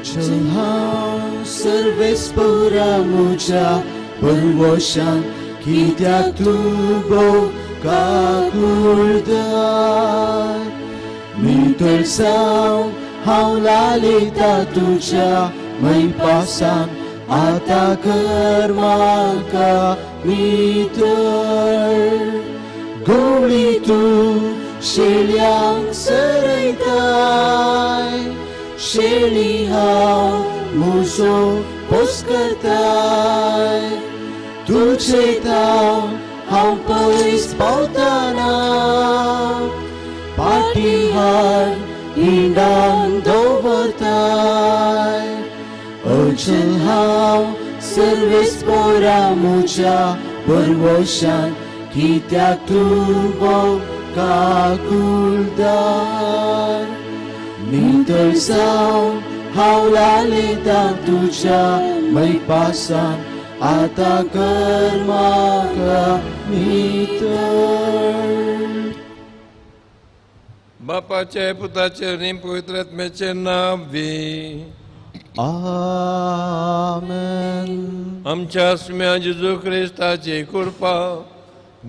अचल हांव सर्वेस पौरा मुझ्या परवशान कित्याक तूं बोकाक उरताय नितळसाव हांव लालयता तुज्या मैपासान आता कर म्हाका नितळ गोळी तूं शेळ्यांक सरयताय शेळी हांव म्हजो पोस करताय तुजे ताव हांव पयस पावतना पाटी हाड हिंडान दवरताय अचल हांव सर्वेस पोरा मुझ्या परवशान कित्याक तूं बोकाक उरताय नितळसाव हांव लालयता तुज्या मैपासान आता कर म्हाका नितळ बापाचे पुताचे आणि पवित्र आत्म्याचे नावे आमेन आमच्या स्म्या जेजू ख्रिस्ताची कृपा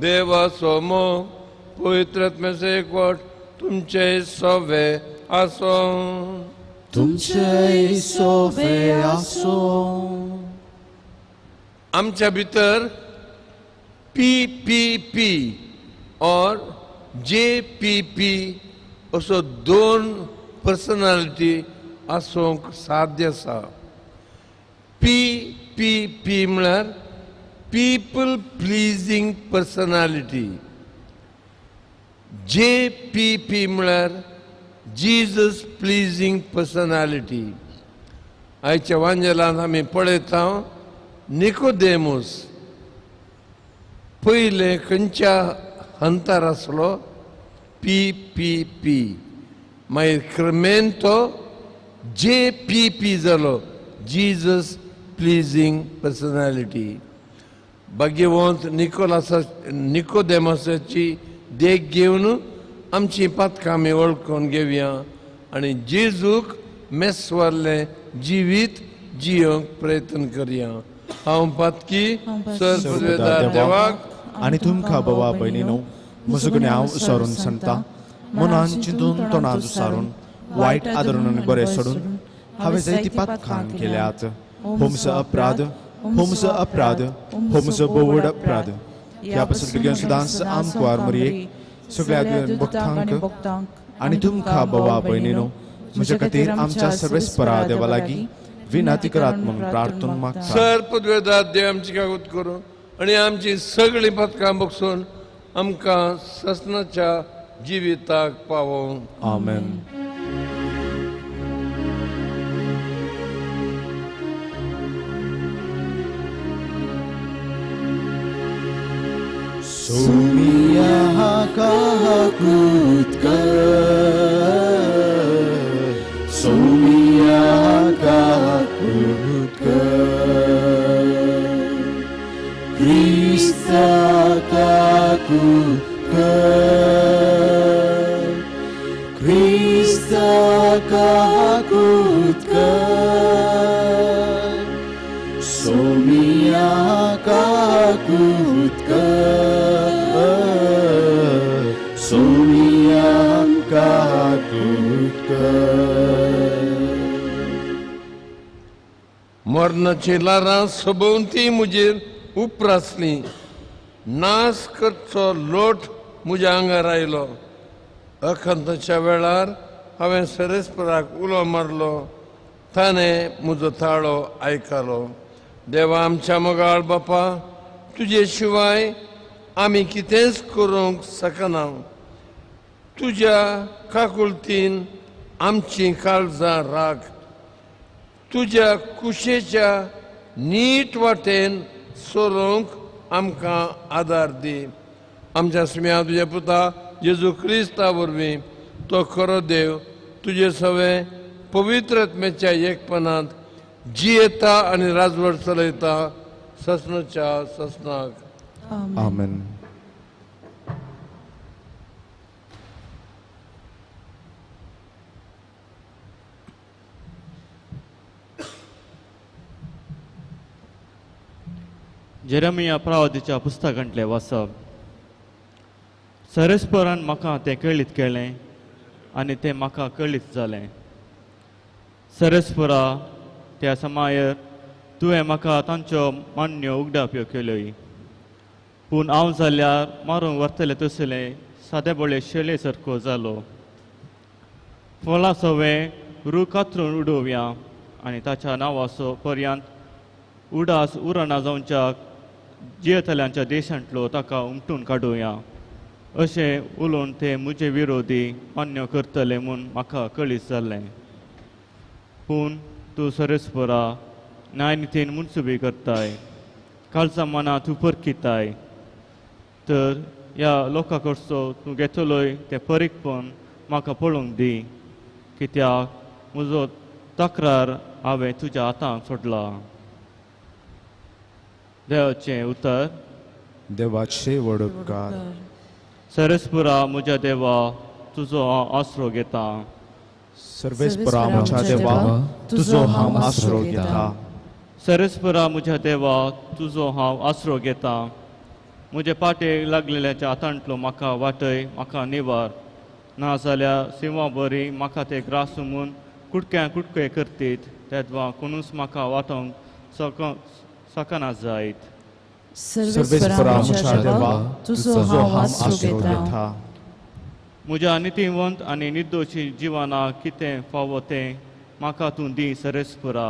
देवाचो मोग पवित्र आत्म्याचे एकवट तुमचे सवे आसो तुमचे सोबे आसो आमच्या भितर PPP और JPP असो दोन पर्सनालिटी आसूंक साध्य आसा PPP म्हळ्यार पीपल प्लीजिंग पर्सनालिटी JPP म्हळ्यार जीजस प्लीजिंग पर्सनालिटी आयच्या वांजेलांत आमी पळयता निकोदेमूस पयले खंयच्या हंतार आसलो PPP मागीर क्रमेन तो JPP जालो जीजस प्लीजिंग पर्सनालिटी भाग्यवंत निकोदेमसाची देख घेवन आमची पातकां आमी वळखून घेवया आनी जेजूक मेस्वारलें जिवीत जियोंक प्रयत्न करया हांव पातकी सर्वदार देवाक आनी तुमकां बाबा भयणीनो म्हजो गुन्यांव विसरून सांगता मनान चिंतून तोंडान विसारून वायट आदरून आनी बरें सोडून हांवें जायती पातकां केल्यात हो म्हजो अपराध हो म्हजो अपराध हो म्हजो बोवड अपराध ह्या पासून बेगीन सुदांच आमकां मरयेक सगळ्या भक्तांक आनी तुमकां बाबा भयणीनो म्हजे खातीर आमच्या सर्वेस्परा देवा लागीं विनंती करात म्हणून प्रार्थना मागता सर्पद्वेदार देव आमची कागद करून आनी आमची सगळीं पथकां बगसून आमकां ससनाच्या जिविताक पावों आमेन सोमिया काकूत कर सोमिया काकूत कर Krista काकूत कर Krista काकूत कर सोमिया काकूत कर सोमिया काकूत कर मरणाची लारां सोबोवती मुजेर उपरासली नाश करचो लोट म्हज्या आंगार आयलो अखंतच्या वेळार हांवें सरेस्पराक उलो मारलो ताणें म्हजो ताळो आयकलो देवा आमच्या मोगाळ बापा तुजे शिवाय आमी कितेंच करूंक शकना तुज्या काकुळतीन आमची काळजां राख तुज्या कुशेच्या नीट वाटेन सोरोंक आमकां आदार दी आमच्या स्म्या तुज्या पुता जेजू क्रिस्ता वरवीं तो खरो देव तुजे सवे पवित्र आत्म्याच्या एकपणांत जियेता आनी राजवट चलयता ससनाच्या ससनाक आमेन जेरेमिया प्रवादीच्या पुस्तकांतले वाचप. सरस्परान म्हाका तें कळीत केलें आनी तें म्हाका कळीत जालें. सरस्परा त्या समायर तुवें म्हाका तांच्यो मान्यो उगडाप्यो केल्योय. पूण हांव जाल्यार मारूंक व्हरतलें तसलें सादे बोळे शेळे सारको जालो. फळां सवें रूख कातरून उडोवया आनी ताच्या नांवाचो पर्यंत उडास उरणा जावच्या जियेतल्यांच्या देशांतलो ताका उमटून काडुया. अशें उलोवन ते म्हजे विरोधी मान्य करतले म्हूण म्हाका कळीत जाल्लें. पूण तूं सरस्परा न्यायनितीन मुनसुबी करताय, काळजा मना तूं परकिताय. तर ह्या लोकां कडचो तूं घेतलोय तें परीकपण म्हाका पळोवंक दी, कित्याक म्हजो तक्रार हांवें तुज्या हातांत सोडला. देवाचें उतर. देवाचे वडकार. सरस्पुरा म्हज्या देवा तुजो हांव आसरो घेता. सर्वेस्परा म्हज्या देवा तुजो हांव आसरो घेता. सरस्पुरा म्हज्या देवा तुजो हांव आसरो घेता. म्हजे पाटेक लागलेल्याच्या हातांतलो म्हाका वाटय, म्हाका निवार. ना जाल्यार सिंवा बरी म्हाका ते ग्रास सुमून कुडके करतीत, तेदवा कोणूच म्हाका वाटोवंक सकना जायत. सर्वेस्परा म्हज्या देवा तुजो हांव आसरो घेता. म्हज्या नितीवंत आनी निर्दोशी जिवनाक कितें फावो तें म्हाका तूं दी सरस्पुरा.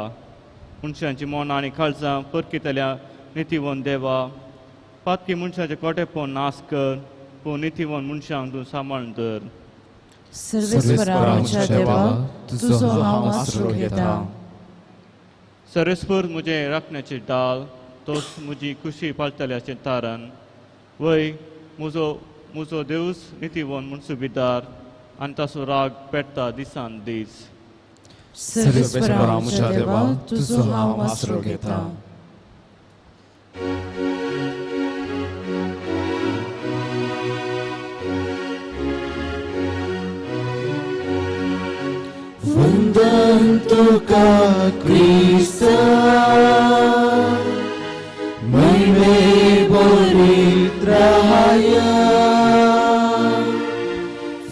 मनशांची मोना आनी काळजां परकितल्या नितीवंत देवा, पातकी मनशाचें कोटेपण नास कर, पूण नितीवंत मनशांक तूं सांबाळून दर. सर्वेस्परा म्हज्या देवा तुजो हांव आसरो घेता. सरस्पूर म्हजे राखण्याची डाल, तोच म्हजी खुशी पाळटल्याचें तारण. वय म्हजो देवूस नितीवंत मुनसुबीदार आनी ताचो राग पेट्टा दिसान दीस. सर्वेस्परा म्हज्या देवा तुजो हांव आसरो घेता. वंदन तुका क्रिस्ता, महिमे बरीत राहाया.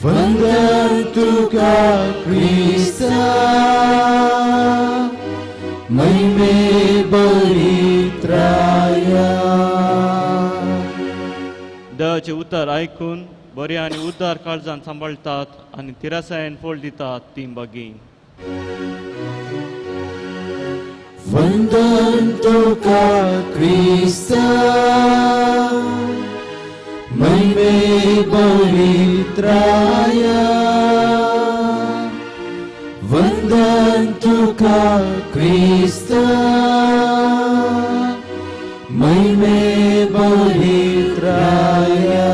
वंदन तुका क्रिस्ता, महिमे बरीत राहाया. देवाचें उतर आयकून बरी आनी उद्दार काळजान सांबाळटात आनी तिरासायेन फोड दितात ती बागी. वंदन तुका क्रिस्ता, महिमे बरीत राहाया. वंदन तुका क्रिस्ता, महिमे बरीत राहाया.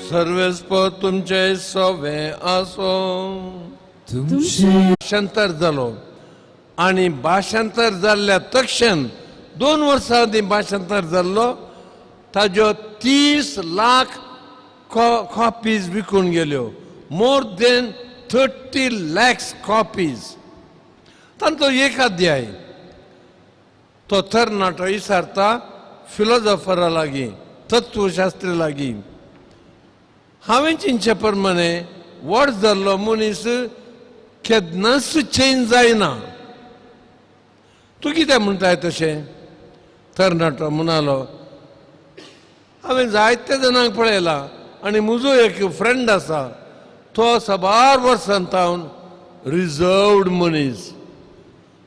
सर्वेस्पर तुमचे सवे आसो. तुमचे भाषांतर जालो आनी भाषांतर जाल्ल्या तक्षण 2 वर्सां आदीं भाषांतर जाल्लो, ताज्यो 30 लाख कॉपीज विकून गेल्यो. More than 30 lakhs copies. तांचो एक अध्याय तो तरणाटो विचारता फिलॉसॉफरा लागीं, तत्वशास्त्री लागीं. हांवें चिंतचे प्रमाणे व्हड जाल्लो मनीस केन्नाच चेंज जायना. तूं कितें म्हणटाय तशें? तरणाटो म्हणालो, हांवें जायत्या जाणांक पळयलां आनी म्हजो एक फ्रेंड आसा, तो सबार वर्सांतावन रिजर्वड मनीस,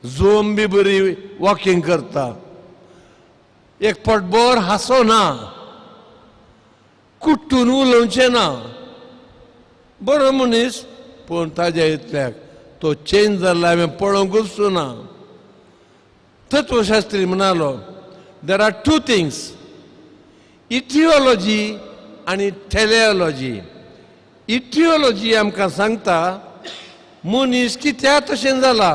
जोम बी बरी वॉकिंग करता, एक पटभर हांसोना, कुट्टून उलोवचें ना, बरो मनीस. पूण ताज्या इतल्याक तो चेंज जाल्लो हांवें पळोवंकूच ना. तत्वशास्त्री म्हणालो, देर आर 2 things, इटिओलॉजी आनी टेलिओलॉजी. इटिओलॉजी आमकां सांगता मनीस कित्याक तशें जाला,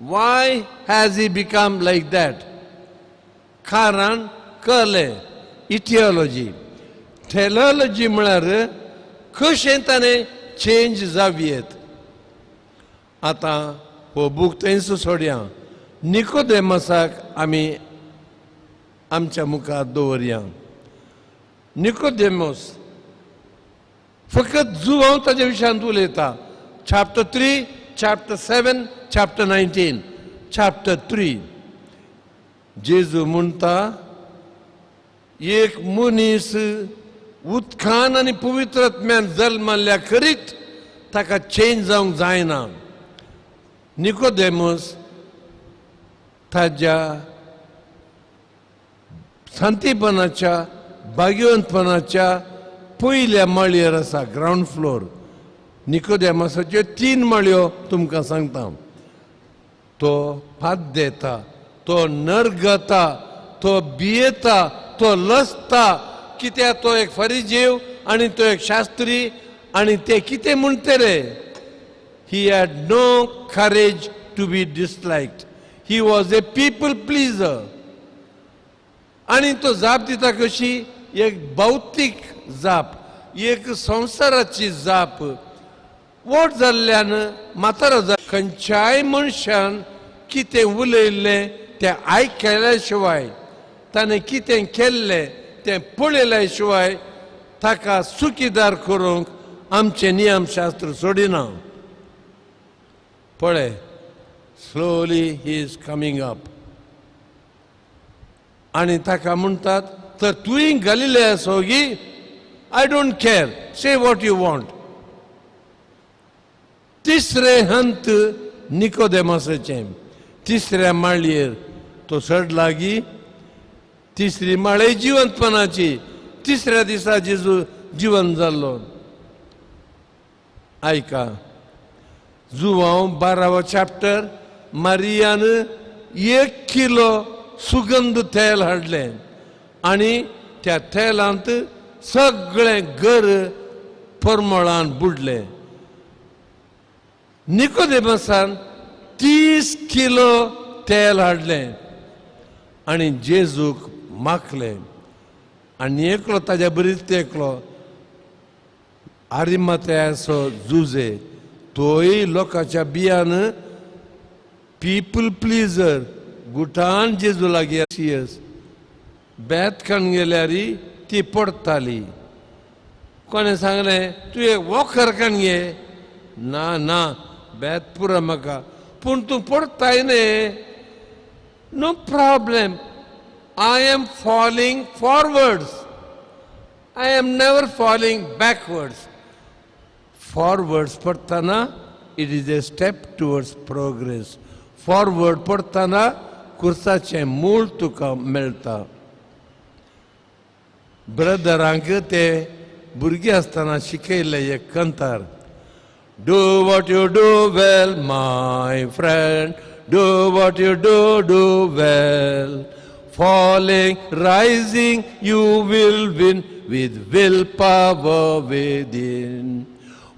Y has he become like that. कारण कळ्ळें. इटिओलॉजी. टेलिओलॉजी म्हळ्यार कशें ताणें चेंज जावयेत. आतां हो बूक थंयच सोडया. निकोदेमसाक आमी आमच्या मुखार दवरया. निकोदेमस फकत जुवांव ताच्या विशयांत उलयता. चॅप्टर 3, चॅप्टर 7, चॅप्टर 19, चॅप्टर 3 जेजू म्हणटा एक मनीस उदकान आनी पवित्रत्म्यान जल्माल्या करीत ताका चेंज जावंक जायना. निकोदेमस ताज्या शांतीपणाच्या भाग्यवंतपणाच्या पयल्या माळयेर आसा, ग्रावंड फ्लोर. निकोदेमसाच्यो 3 माळयो तुमकां सांगता. तो पात देता, तो नरगता, तो भियेता, तो लसता. कित्याक तो एक फरिजीव आनी तो एक शास्त्री आनी ते कितें म्हणटे रे. He had no courage to be disliked. He was a people pleaser. आनी तो जाप दिता कशी, एक भौतीक जाप, एक संवसाराची जाप. वोट जाल्ल्यान म्हातारो खंयच्याय मनशान कितें उलयल्लें तें आयकल्या शिवाय, ताणें कितें केल्लें तें पळयल्या शिवाय ताका सुखीदार करूंक आमचें नियमशास्त्र सोडिना. पळय, slowly he is coming up. आनी ताका म्हणटात तर तुवें गलिलेया सोगी, I don't care, say what you want. तिसरे हंत निकोदेमसाचें. तिसऱ्या माळयेर तो चड लागी. तिसरी माळय जिवंतपणाची. तिसऱ्या दिसा जेजू जिवंत जाल्लो. आयका, जुवांव 12वो चॅप्टर. मारियान 1 किलो सुगंध तेल हाडलें आनी त्या तेलांत सगळें घर परमळान बुडलें. निकोदेमसान 30 किलो तेल हाडलें आनी जेजूक मागलें. आनी एकलो ताज्या बरीच एकलो आरिमाथेयाचो जुजे, तोय लोकांच्या बियान पीपल प्लीजर, गुटान जेजू लागीं बेत खावन गेल्यार ती पडटाली. कोणें सांगलें तुवें वखर खावन घे. ना ना, बेत पुरो म्हाका, पूण तूं पडटाय न्ही. No problem, I am falling forwards, I am never falling backwards. Forwards पडटाना it is a step towards progress. Forward पडटाना कुर्साचें मूळ तुका मेळटा. ब्रदरांक ते भुरगीं आसतना शिकयलें एक कंतार. Do what you do well my friend, do what you do well. Falling rising you will win with willpower within.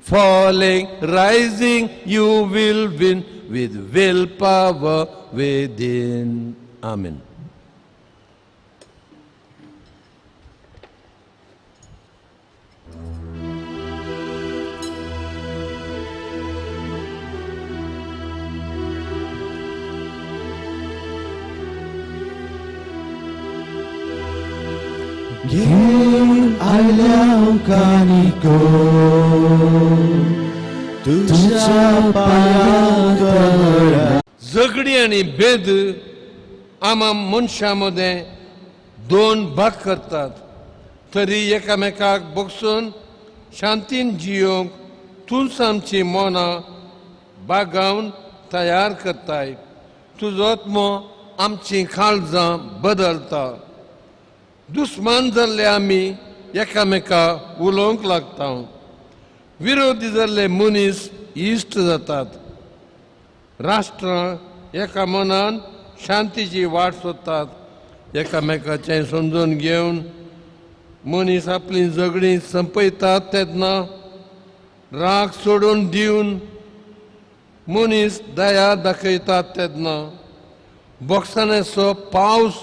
Falling, rising, you will win with willpower within. Amen. घेऊन आल्या कानिको तुझ्या पायात. झगडी आणि भेद आम्हा मनशामध्ये 2 भाग करतात. तरी एकामेकाक बगसून शांतीन जियोंक तूंच आमची मनां बागावन तयार करताय. तुजोच आमची काळजां बदलता. दुस्मान जाल्ले आमी एकामेका उलोवंक लागता. विरोधी जाल्ले मनीस इश्ट जातात. राष्ट्रां एका मनान शांतीची वाट सोदतात. एकामेकाचें समजून घेवन मनीस आपली झगडीं संपयतात तेन्ना राग सोडून दिवन मनीस दया दाखयतात तेन्ना बोगसाण्याचो पावस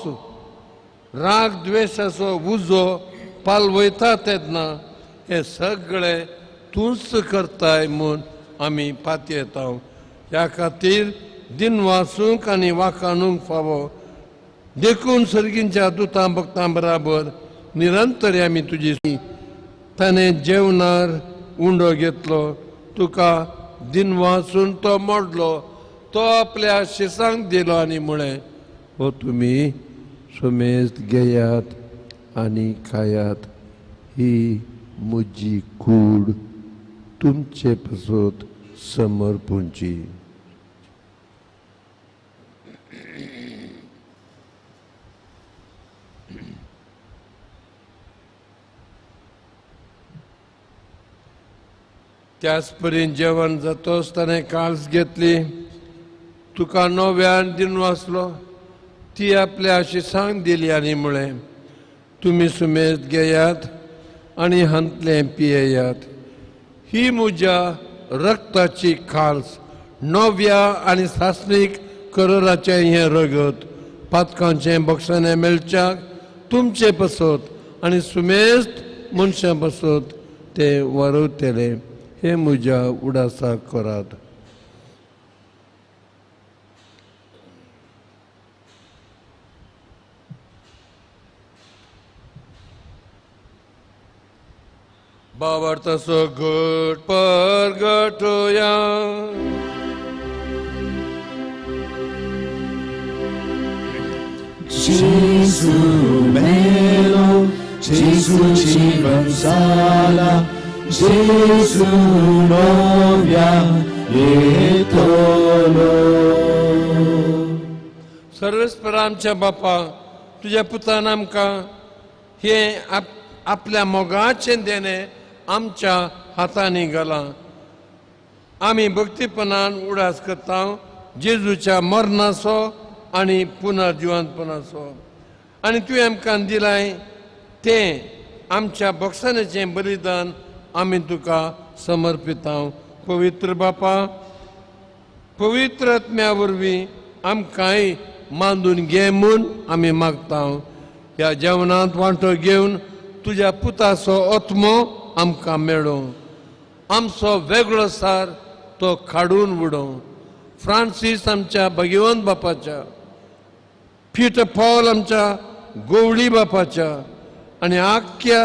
राग द्वेषाचो उजो पालवयता तेन्ना हे सगळे तूंच करताय म्हूण आमी पातयेता. ह्या खातीर दिन वाचूंक आनी वाखाणूंक फावो देखून सर्गींच्या दुतां भक्तां बराबर निरंतर आमी तुजी ताणें जेवणार उंडो घेतलो तुका दिन वाचून तो मोडलो तो आपल्या शिसांक दिलो आनी म्हळें हो तुमी सुमेज घेयात आनी खायात ही म्हजी कूड तुमचे पसत समर्पूंची. त्याच परीन जेवण जातोच ताणें काळज घेतली तुका नव्यान दिन वाचलो ती आपल्या शिसांक दिली आनी म्हळें तुमी सुमेज घेयात आनी हंतलें पियेयात ही म्हज्या रक्ताची खालस नव्या आनी सासणीक कराराचें हें रगत पातकांचें बक्षांनी मेळच्याक तुमचे पसत आनी सुमेज मनशां पसत ते वारवतले हे म्हज्या उडासाक करात. बाबार्थाचो घट परगटुया. Jesu melo, Jesu जीवन जाला, Jesu novia येतलो. सर्वेस्परा आमच्या बापा तुझ्या पुतान आमकां हे आपल्या मोगाचें देणें आमच्या हातांनी घालां. आमी भक्तीपणान उडास करता जेजूच्या मरणाचो आनी पुनर्जिवंतपणाचो आनी तुवें आमकां दिलाय तें आमच्या बक्षांचें बलिदान आमी तुका समर्पिता. पवित्र बापा पवित्र आत्म्या वरवीं आमकांय मांडून घे म्हूण आमी मागता. ह्या जेवणांत वांटो घेवन तुज्या पुताचो आत्मो आमकां मेळो आमचो वेगळो सार तो काडून उडो. फ्रांसीस आमच्या भगिवंत बापाच्या पीटर पॉल आमच्या गोवळी बापाच्या आनी आख्या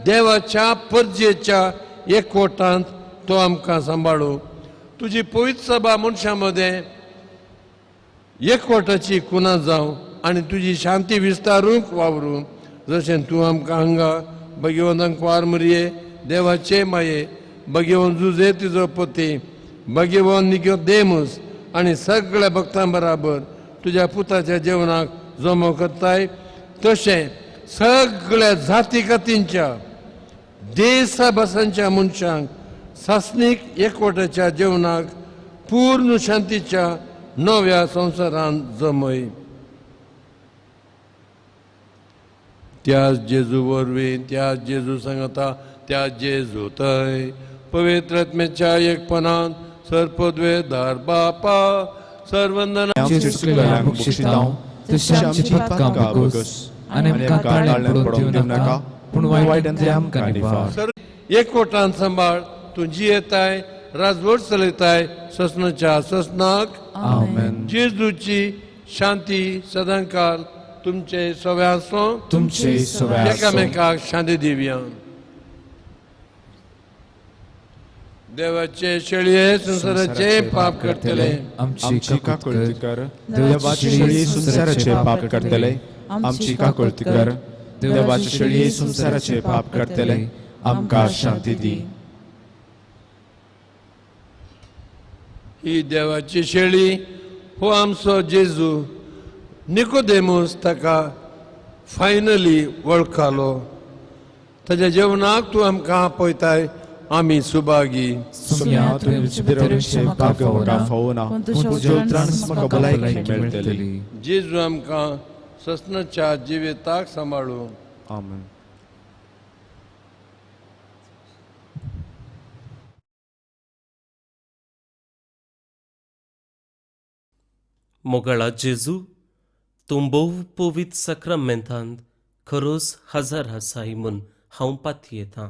देवाच्या परजेच्या एकवटांत तो आमकां सांबाळो. तुजी पवित्र सभा मनशां मदें एकवटाची कुना जावं आनी तुजी शांती विस्तारूंक वावरूं जशें तूं आमकां हांगा भगिवंतांक वार मरये देवाचे माये भगिवंत जुजे तिजो पती भगिवंत निकोदेमूस आनी सगळ्या भक्तां बराबर तुज्या पुताच्या जेवणाक जमो करताय तशें सगळ्या जाती कातींच्या देशा भासांच्या मनशांक सासणीक एकवटाच्या जेवणाक पूर्ण शांतीच्या नव्या संवसारांत जमय. त्याच जेजू वरवीं त्याच जेजू सांगता त्याच जेजू थंय पवित्र आत्म्याच्या एकपणान सर्पद्वेधार बापा सर्वंदना बक्षितांव तशें आमची पतकां बगोस आनी आमकां ताळ्यान पडूंक दिवं नाका पूण वायटांतल्यान आमकां निवार. एकवटान सांबाळ तूं जियेताय राजवट चलयताय ससनाच्या ससनाक आमेन. जेजूची शांती सदांकाल तुमचे सव्यासो तुमचे सव्यासो एकामेकाक शांती दिवया. देवाचे शेळये संसाराचे पाप करतले आमची काकुळती कर. देवाची शेळी संसाराचे पाप करतले आमची काकुळती कर. देवाची शेळी संसाराचे पाप करतले आमकां शांती दी. ही देवाची शेळी हो आमचो जेजू. निकोदेमूस ताका फायनली वळखलो. ताच्या जेवणाक तूं आमकां आपयताय आमी सुभागी. सुमयात भितरचे पाप फावना पूण जेवत्रान म्हाका भलायकी मेळटली. जेजू आमकां ससनाच्या जिविताक सांबाळूं. आमेन. मोगळा जेजू तूं भोव पवित्र सक्रामेंतांत खरोच हजर आसाय म्हूण हांव पातयेतां.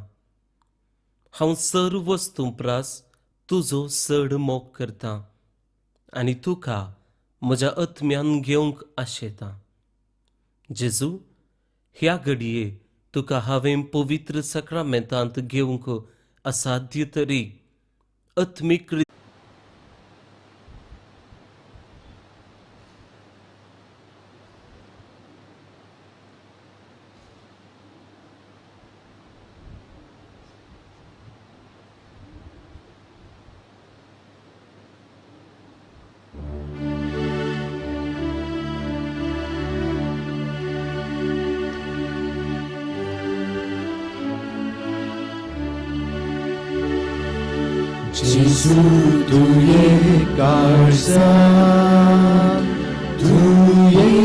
हांव सर्व वस्तू प्रास तुजो चड मोग करतां आनी तुका म्हज्या आत्म्यान घेवंक आशेतां. जेजू, ह्या घडये तुका हांवें पवित्र सक्रामेंतांत घेवंक असाध्य तरी आत्मीक Gesù, tu ye karsa, tu ye,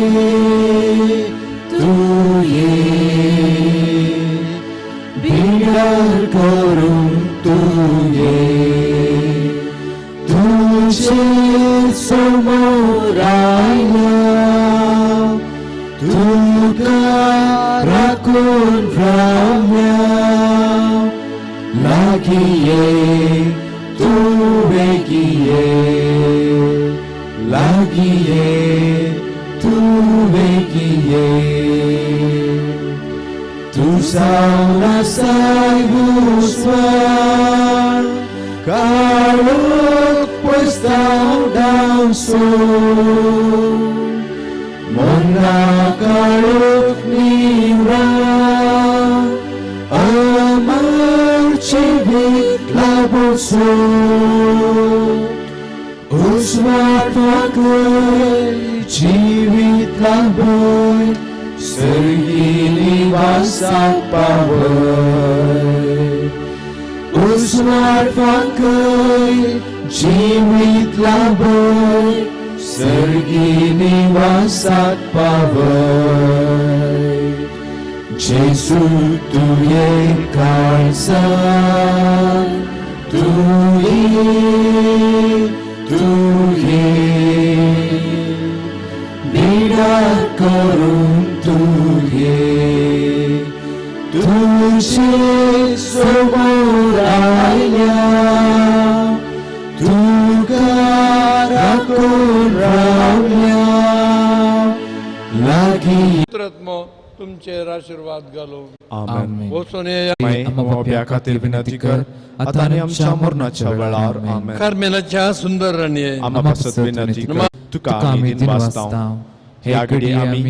binar korum tu ye, तुझे समोर आया, तुका राखून Ramya लागिये. Tu vegie, lagie, tu vegie, tu sauna sai buscar, calor puesta down sol, mona calor nira, amar civit laboso, usmar pakai civit laboy, sergini wasak pawai. Usmar pakai civit laboy, sergini wasak pawai. Gesù, tu ye karsa, tu ye, binar korum tu ye, तुझे समोर आया, तुका राखून राम्या लागी. पुत्रात्मो तुमचेर आशीर्वाद घालो. आमेन. वचून ये. आमच्या खातीर विनंती कर, आता आनी आमच्या मरणाच्या वेळार. आमेन. कार्मेलाच्या सुंदर राणये, आमच्या विनंती कर, तुका आमी दिन वाचतां. ह्या घडी आमी